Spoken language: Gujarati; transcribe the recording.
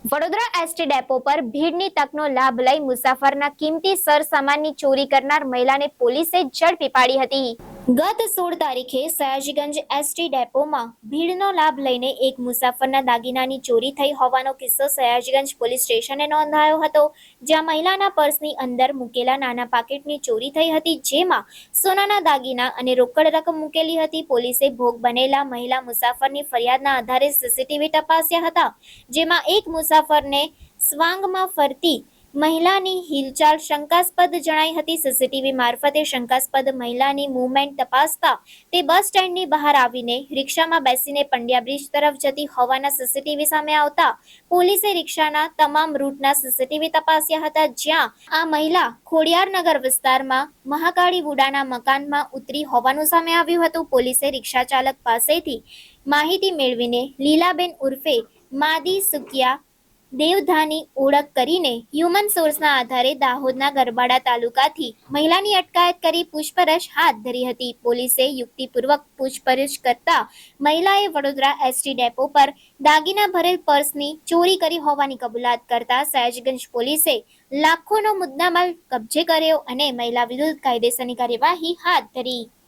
વડોદરા એસટી ડેપો પર ભીડની તકનો લાભ લઈ મુસાફરના કિંમતી સરસામાનની ચોરી કરનાર મહિલાને પોલીસે ઝડપી પાડી હતી. ગત 16 તારીખે સયાજીગંજ એસટી ડેપોમાં ભીડનો લાભ લઈને એક મુસાફરના દાગીનાની ચોરી થઈ હોવાનો કિસ્સો સયાજીગંજ પોલીસ સ્ટેશને નોંધાયો હતો, જ્યાં મહિલાના પર્સની અંદર મૂકેલા નાના પાકીટની ચોરી થઈ હતી, જેમાં સોનાના દાગીના અને રોકડ રકમ મૂકેલી હતી. પોલીસે ભોગ બનેલા મહિલા મુસાફરની ફરિયાદના આધારે સીસીટીવી તપાસ્યા હતા, જેમાં એક મુસાફરને સ્વાંગમાં ફરતી મહિલાની હિલચાલ શંકાસ્પદ જણાઈ હતી. સીસીટીવી મારફતે શંકાસ્પદ મહિલાની મૂવમેન્ટ તપાસતા તે બસ સ્ટેન્ડની બહાર આવીને રિક્ષામાં બેસીને પંડ્યા બ્રિજ તરફ જતી હોવાના સીસીટીવી સામે આવતા પોલીસે રિક્ષાના તમામ રૂટના સીસીટીવી તપાસ્યા હતા, જ્યાં આ મહિલા ખોડિયારનગર વિસ્તારમાં મહાકાળી વુડાના મકાનમાં ઉતરી હોવાનું સામે આવ્યું હતું. પોલીસે રિક્ષા ચાલક પાસેથી માહિતી મેળવીને લીલાબેન ઉર્ફે માદી સુકિયા દેવધાની ઓળખ કરીને હ્યુમન સોર્સના આધારે દાહોદના ગરબાડા તાલુકાથી મહિલાની અટકાયત કરી પૂછપરછ હાથ ધરી હતી. પોલીસે યુક્તિપૂર્વક પૂછપરછ કરતા મહિલાએ વડોદરા એસટી ડેપો પર દાગીના ભરેલ પર્સની ચોરી કરી હોવાની કબૂલાત કરતા સયાજીગંજ પોલીસે લાખોનો મુદ્દામાલ કબજે કર્યો અને મહિલા વિરુદ્ધ કાયદેસરની કાર્યવાહી હાથ ધરી.